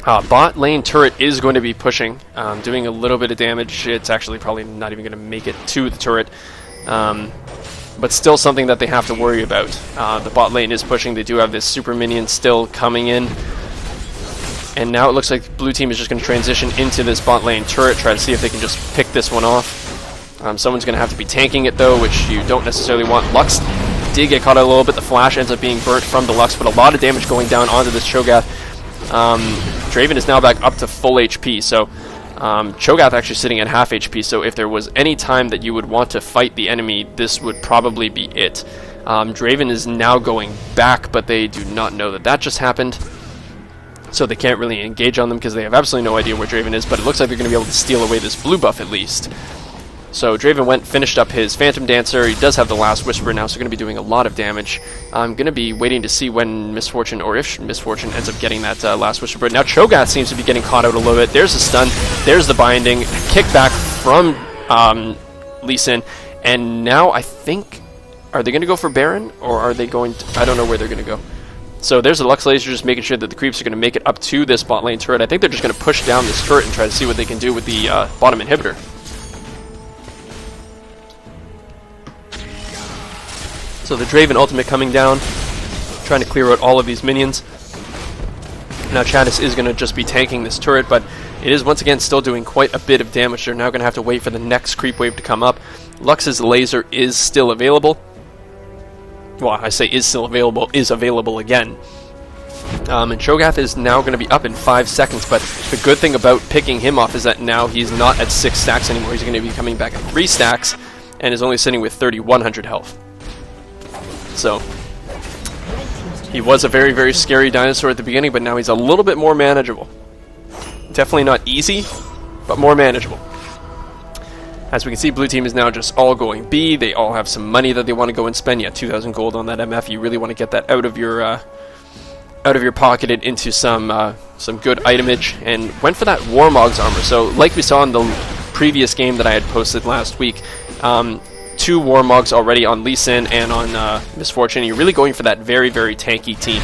bot lane turret is going to be pushing, doing a little bit of damage. It's actually probably not even going to make it to the turret, but still something that they have to worry about. The bot lane is pushing. They do have this super minion still coming in. And now it looks like blue team is just going to transition into this bot lane turret, try to see if they can just pick this one off. Someone's going to have to be tanking it though, which you don't necessarily want. Lux did get caught a little bit. The flash ends up being burnt from the Lux, but a lot of damage going down onto this Cho'Gath. Draven is now back up to full HP, so Cho'Gath actually sitting at half HP, so if there was any time that you would want to fight the enemy, this would probably be it. Draven is now going back, but they do not know that that just happened. So they can't really engage on them because they have absolutely no idea where Draven is, but it looks like they're going to be able to steal away this blue buff at least. So Draven finished up his Phantom Dancer. He does have the Last Whisper now, so going to be doing a lot of damage. I'm going to be waiting to see when Misfortune, or if Misfortune ends up getting that Last Whisper. But now Cho'Gath seems to be getting caught out a little bit. There's the stun, there's the binding, kickback from Lee Sin, and now I think, are they going to go for Baron, or are they going to, I don't know where they're going to go. So there's a Lux Laser just making sure that the creeps are going to make it up to this bot lane turret. I think they're just going to push down this turret and try to see what they can do with the bottom inhibitor. So the Draven ultimate coming down, trying to clear out all of these minions. Now Chadis is going to just be tanking this turret, but it is once again still doing quite a bit of damage. They're now going to have to wait for the next creep wave to come up. Lux's laser is still available. Well, I say is still available, is available again. And Cho'Gath is now going to be up in 5 seconds, but the good thing about picking him off is that now he's not at 6 stacks anymore. He's going to be coming back at 3 stacks, and is only sitting with 3,100 health. So, he was a very, very scary dinosaur at the beginning, but now he's a little bit more manageable. Definitely not easy, but more manageable. As we can see, blue team is now just all going B. They all have some money that they want to go and spend. Yeah, 2,000 gold on that MF. You really want to get that out of your pocket and into some good itemage. And went for that Warmog's armor. So, like we saw in the previous game that I had posted last week, 2 Warmogs already on Lee Sin and on Misfortune. You're really going for that very, very tanky team.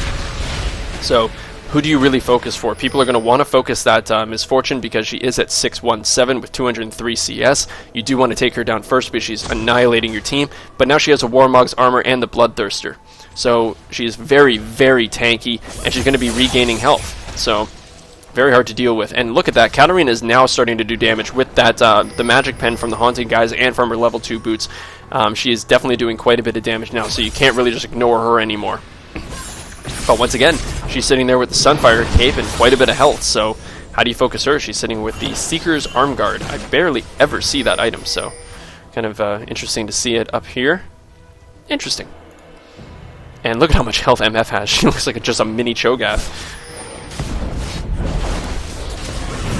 So, who do you really focus for? People are going to want to focus that Misfortune because she is at 617 with 203 CS. You do want to take her down first because she's annihilating your team. But now she has a Warmog's armor and the Bloodthirster. So she is very, very tanky, and she's going to be regaining health. So very hard to deal with. And look at that. Katarina is now starting to do damage with that the magic pen from the Haunting guys and from her level 2 boots. She is definitely doing quite a bit of damage now, so you can't really just ignore her anymore. But once again, she's sitting there with the Sunfire cape and quite a bit of health, so how do you focus her? She's sitting with the Seeker's Arm Guard. I barely ever see that item, so kind of interesting to see it up here. Interesting. And look at how much health MF has. She looks like just a mini Cho'Gath.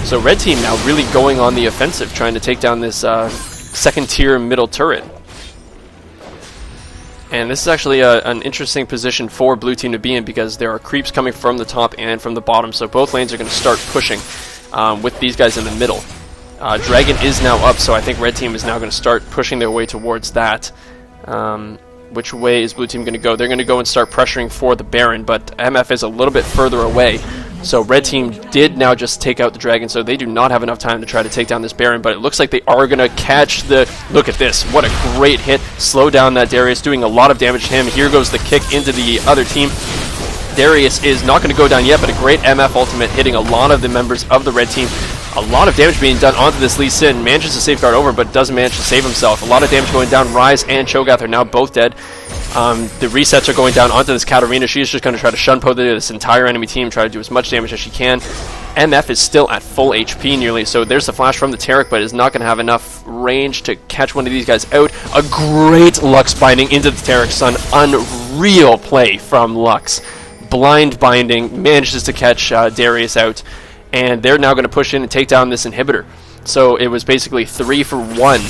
So red team now really going on the offensive, trying to take down this second tier middle turret. And this is actually an interesting position for blue team to be in because there are creeps coming from the top and from the bottom, so both lanes are going to start pushing with these guys in the middle. Dragon is now up, so I think red team is now going to start pushing their way towards that. Which way is blue team going to go? They're going to go and start pressuring for the Baron, but MF is a little bit further away. So red team did now just take out the Dragon, so they do not have enough time to try to take down this Baron, but it looks like they are going to catch the... Look at this. What a great hit. Slow down that Darius, doing a lot of damage to him. Here goes the kick into the other team. Darius is not going to go down yet, but a great MF ultimate hitting a lot of the members of the red team. A lot of damage being done onto this Lee Sin. Manages to safeguard over, but doesn't manage to save himself. A lot of damage going down. Ryze and Cho'Gath are now both dead. The resets are going down onto this Katarina. She is just going to try to shunpo this entire enemy team, try to do as much damage as she can. MF is still at full HP nearly, so there's the flash from the Taric, but is not going to have enough range to catch one of these guys out. A great Lux binding into the Taric Sun. Unreal play from Lux. Blind binding, manages to catch Darius out, and they're now going to push in and take down this inhibitor. So it was basically 3 for 1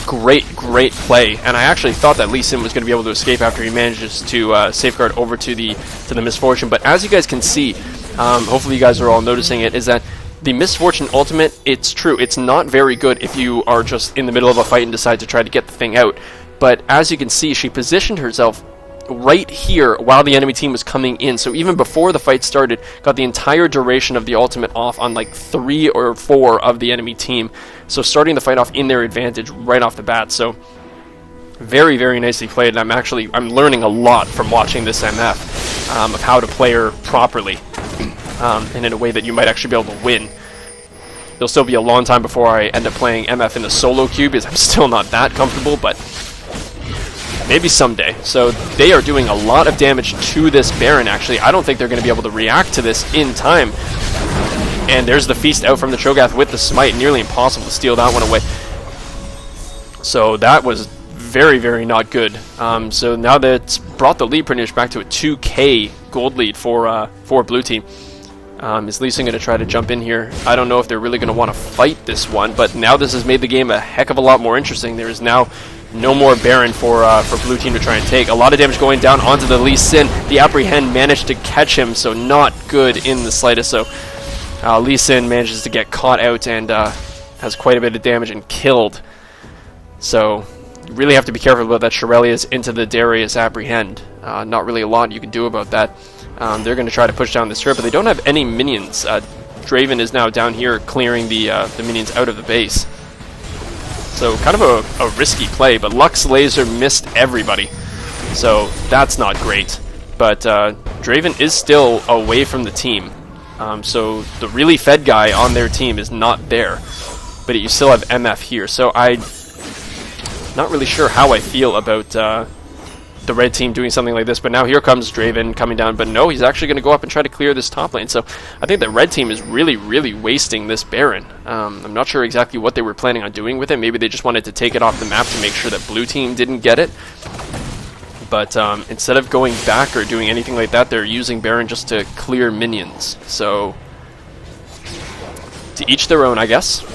Great play, and I actually thought that Lee Sin was going to be able to escape after he manages to safeguard over to the Misfortune. But as you guys can see, hopefully you guys are all noticing it, is that the Misfortune ultimate, it's true, it's not very good if you are just in the middle of a fight and decide to try to get the thing out. But as you can see, she positioned herself right here while the enemy team was coming in, so even before the fight started, got the entire duration of the ultimate off on like 3 or 4 of the enemy team, so starting the fight off in their advantage right off the bat. So very, very nicely played, and I'm learning a lot from watching this MF of how to play her properly and in a way that you might actually be able to win. It'll still be a long time before I end up playing MF in the solo queue because I'm still not that comfortable, but maybe someday. So they are doing a lot of damage to this Baron, actually. I don't think they're going to be able to react to this in time. And there's the Feast out from the Cho'Gath with the Smite. Nearly impossible to steal that one away. So that was very, very not good. So now that's brought the lead pretty much back to a 2k gold lead for blue team. Is Lee Sin going to try to jump in here? I don't know if they're really going to want to fight this one, but now this has made the game a heck of a lot more interesting. There is now no more Baron for blue team to try and take. A lot of damage going down onto the Lee Sin. The Apprehend managed to catch him, so not good in the slightest. So Lee Sin manages to get caught out and has quite a bit of damage and killed. So you really have to be careful about that Shirelia's into the Darius Apprehend. Not really a lot you can do about that. They're going to try to push down this turret, but they don't have any minions. Draven is now down here clearing the minions out of the base. So kind of a risky play, but Lux Laser missed everybody. So that's not great. But Draven is still away from the team. So the really fed guy on their team is not there. But you still have MF here. So I'm not really sure how I feel about the red team doing something like this, but now here comes Draven coming down, but no, he's actually going to go up and try to clear this top lane. So I think the red team is really, really wasting this Baron. I'm not sure exactly what they were planning on doing with it. Maybe they just wanted to take it off the map to make sure that blue team didn't get it. But instead of going back or doing anything like that, they're using Baron just to clear minions. So to each their own, I guess.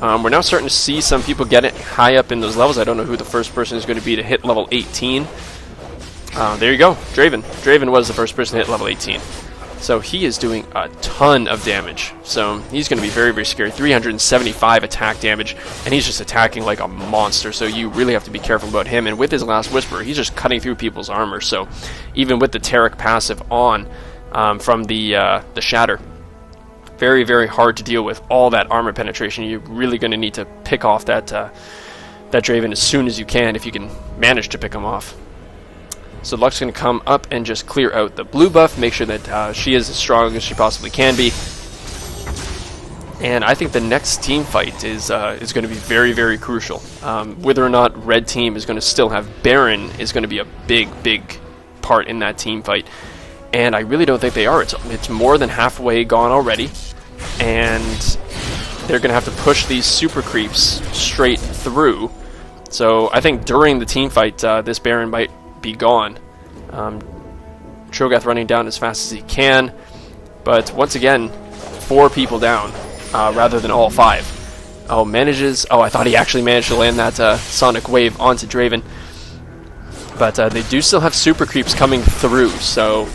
We're now starting to see some people get it high up in those levels. I don't know who the first person is going to be to hit level 18. There you go, Draven. Draven was the first person to hit level 18. So he is doing a ton of damage. So he's going to be very, very scary. 375 attack damage, and he's just attacking like a monster. So you really have to be careful about him. And with his Last Whisper, he's just cutting through people's armor. So even with the Taric passive on from the Shatter, very, very hard to deal with all that armor penetration. You're really going to need to pick off that Draven as soon as you can, if you can manage to pick him off. So Lux is going to come up and just clear out the blue buff, make sure that she is as strong as she possibly can be. And I think the next team fight is going to be very, very crucial. Whether or not red team is going to still have Baron is going to be a big, big part in that team fight. And I really don't think they are. It's more than halfway gone already. And they're going to have to push these super creeps straight through. So I think during the team fight, this Baron might be gone. Cho'Gath running down as fast as he can. But once again, 4 people down rather than all 5. Oh, I thought he actually managed to land that Sonic Wave onto Draven. But they do still have super creeps coming through, so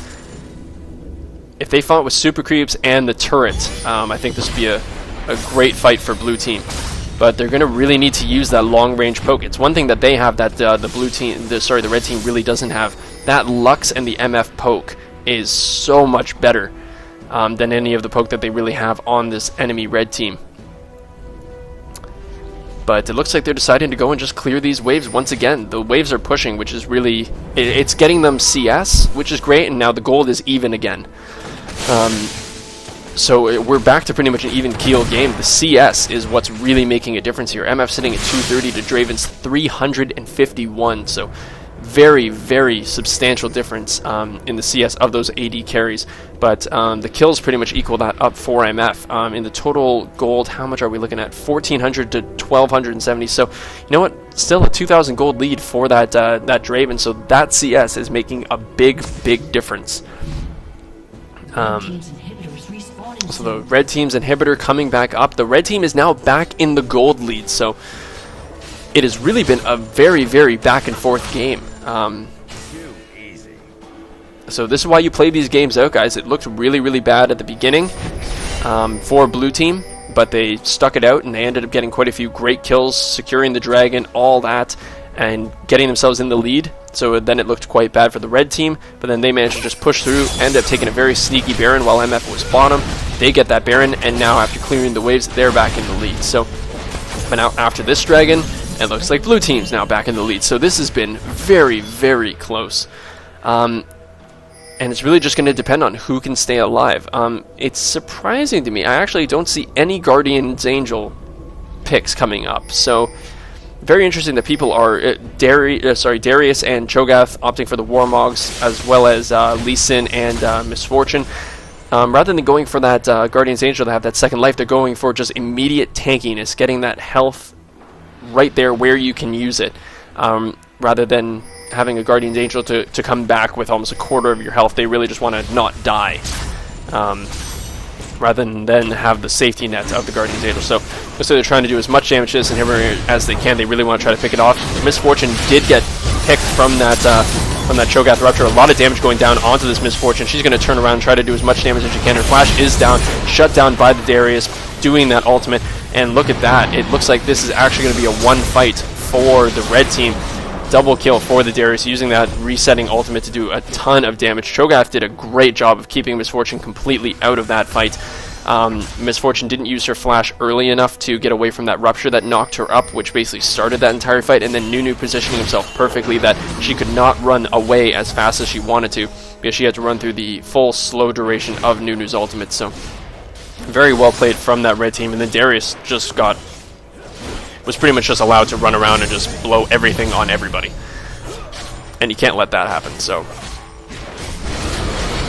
if they fought with super creeps and the turret, I think this would be a great fight for blue team. But they're going to really need to use that long range poke. It's one thing that they have that the red team really doesn't have. That Lux and the MF poke is so much better than any of the poke that they really have on this enemy red team. But it looks like they're deciding to go and just clear these waves once again. The waves are pushing, which is really, it's getting them CS, which is great, and now the gold is even again. So we're back to pretty much an even keel game. The CS is what's really making a difference here. MF sitting at 230 to Draven's 351, so very, very substantial difference in the CS of those AD carries. But the kills pretty much equal that up for MF. In the total gold, how much are we looking at? 1,400 to 1,270. So you know what? Still a 2,000 gold lead for that Draven. So that CS is making a big, big difference. So the red team's inhibitor coming back up. The red team is now back in the gold lead. So it has really been a very, very back and forth game. So this is why you play these games out, guys. It looked really, really bad at the beginning for blue team, but they stuck it out and they ended up getting quite a few great kills, securing the dragon, all that, and getting themselves in the lead. So then it looked quite bad for the red team, but then they managed to just push through, end up taking a very sneaky Baron while MF was bottom. They get that Baron, and now after clearing the waves, they're back in the lead. So, but now after this dragon, it looks like blue team's now back in the lead. So this has been very, very close. And it's really just going to depend on who can stay alive. It's surprising to me. I actually don't see any Guardian's Angel picks coming up. So, very interesting that people are Darius and Cho'Gath opting for the Warmogs, as well as Lee Sin and Misfortune. Rather than going for that Guardian's Angel to have that second life, they're going for just immediate tankiness, getting that health right there where you can use it, rather than having a Guardian's Angel to come back with almost a quarter of your health. They really just want to not die, rather than then have the safety net of the Guardian's Angel. So they're trying to do as much damage to this inhibitor as they can. They really want to try to pick it off. Misfortune did get picked from that Cho'Gath Rupture. A lot of damage going down onto this Misfortune. She's going to turn around and try to do as much damage as she can. Her flash is down, shut down by the Darius, doing that ultimate. And look at that. It looks like this is actually going to be a one fight for the red team. Double kill for the Darius, using that resetting ultimate to do a ton of damage. Cho'Gath did a great job of keeping Misfortune completely out of that fight. Misfortune didn't use her flash early enough to get away from that Rupture that knocked her up, which basically started that entire fight, and then Nunu positioning himself perfectly that she could not run away as fast as she wanted to, because she had to run through the full slow duration of Nunu's ultimate. So very well played from that red team, and then Darius just was pretty much just allowed to run around and just blow everything on everybody. And you can't let that happen, so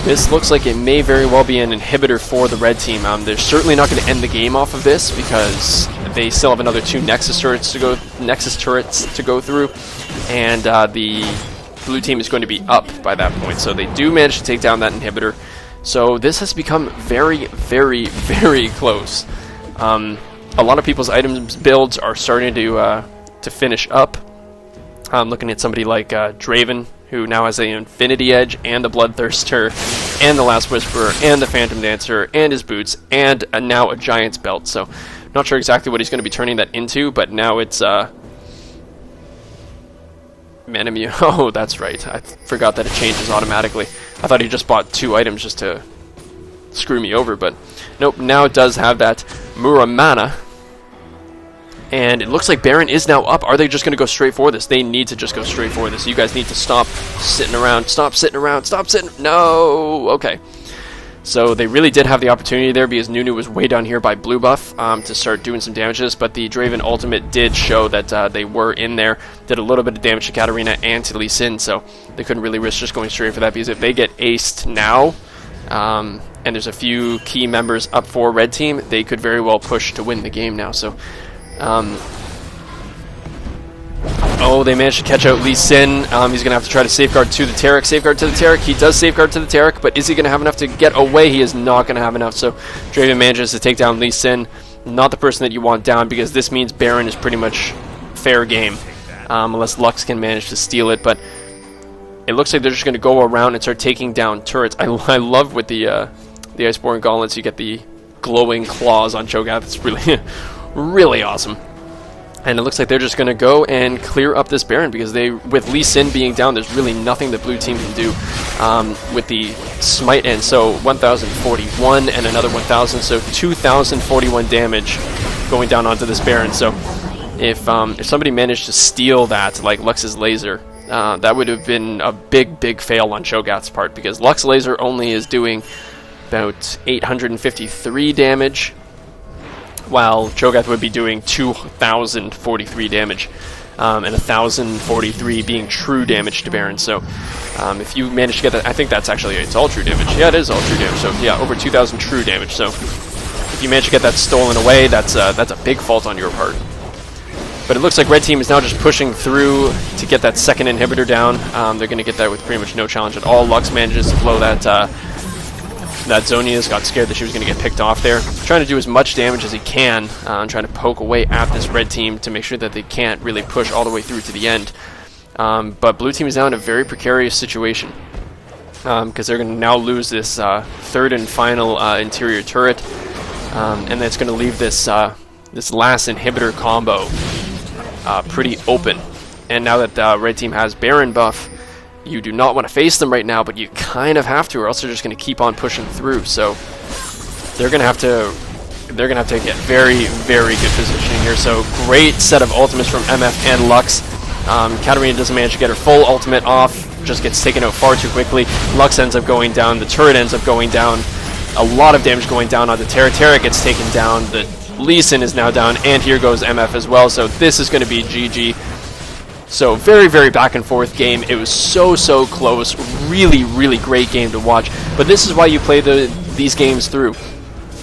this looks like it may very well be an inhibitor for the red team. They're certainly not going to end the game off of this, because they still have another 2 Nexus turrets to go through, and the blue team is going to be up by that point. So they do manage to take down that inhibitor. So this has become very, very, very close. A lot of people's items builds are starting to finish up. I'm looking at somebody like Draven, who now has the Infinity Edge, and the Bloodthirster, and the Last Whisperer, and the Phantom Dancer, and his boots, and now a Giant's Belt. So, not sure exactly what he's going to be turning that into, but now it's Manamune. Oh, that's right. I forgot that it changes automatically. I thought he just bought 2 items just to screw me over, but nope, now it does have that Muramana. And it looks like Baron is now up. Are they just going to go straight for this? They need to just go straight for this. You guys need to stop sitting around. Stop sitting around. Stop sitting. No. Okay. So they really did have the opportunity there, because Nunu was way down here by blue buff to start doing some damages. But the Draven ultimate did show that they were in there. Did a little bit of damage to Katarina and to Lee Sin. So they couldn't really risk just going straight for that, because if they get aced now, and there's a few key members up for red team, they could very well push to win the game now. So oh, they managed to catch out Lee Sin. He's going to have to try to safeguard to the Taric. Safeguard to the Taric. He does safeguard to the Taric, but is he going to have enough to get away? He is not going to have enough. So Draven manages to take down Lee Sin. Not the person that you want down, because this means Baron is pretty much fair game, unless Lux can manage to steal it. But it looks like they're just going to go around and start taking down turrets. I love with the Iceborne Gauntlets, you get the glowing claws on Cho'Gath. It's really really awesome. And it looks like they're just going to go and clear up this Baron, because with Lee Sin being down, there's really nothing the blue team can do with the smite. And so 1041 and another 1000, so 2041 damage going down onto this Baron. So if somebody managed to steal that, like Lux's laser, that would have been a big fail on Cho'Gath's part, because Lux laser only is doing about 853 damage, while Cho'Gath would be doing 2,043 damage, and 1,043 being true damage to Baron. So if you manage to get that, I think that's actually, it's all true damage. Yeah, it is all true damage. So yeah, over 2,000 true damage. So if you manage to get that stolen away, that's a big fault on your part. But it looks like red team is now just pushing through to get that second inhibitor down. They're going to get that with pretty much no challenge at all. Lux manages to blow that that Zonia's got scared that she was going to get picked off there. Trying to do as much damage as he can, trying to poke away at this red team to make sure that they can't really push all the way through to the end. But blue team is now in a very precarious situation, because they're going to now lose this third and final interior turret, and that's going to leave this this last inhibitor combo pretty open. And now that red team has Baron buff, you do not want to face them right now, but you kind of have to, or else they're just going to keep on pushing through. So they're going to have to get very, very good positioning here. So great set of ultimates from MF and Lux. Katarina doesn't manage to get her full ultimate off, just gets taken out far too quickly. Lux ends up going down, the turret ends up going down, a lot of damage going down on the Terra. Terra gets taken down, the Lee Sin is now down, and here goes MF as well. So this is going to be GG. So very, very back and forth game. It was so close. Really, really great game to watch. But this is why you play these games through.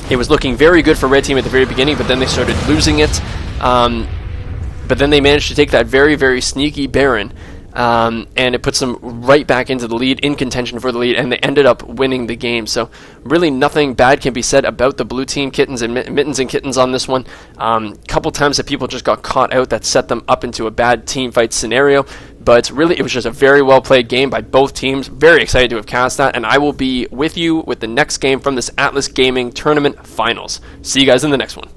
It was looking very good for red team at the very beginning, but then they started losing it. But then they managed to take that very, very sneaky Baron, and it puts them right back into the lead, in contention for the lead, and they ended up winning the game. So really nothing bad can be said about the blue team, Mittens and Kittens on this one. Couple times that people just got caught out that set them up into a bad team fight scenario. But really, it was just a very well played game by both teams. Very excited to have cast that, and I will be with you with the next game from this Atlas Gaming Tournament Finals. See you guys in the next one.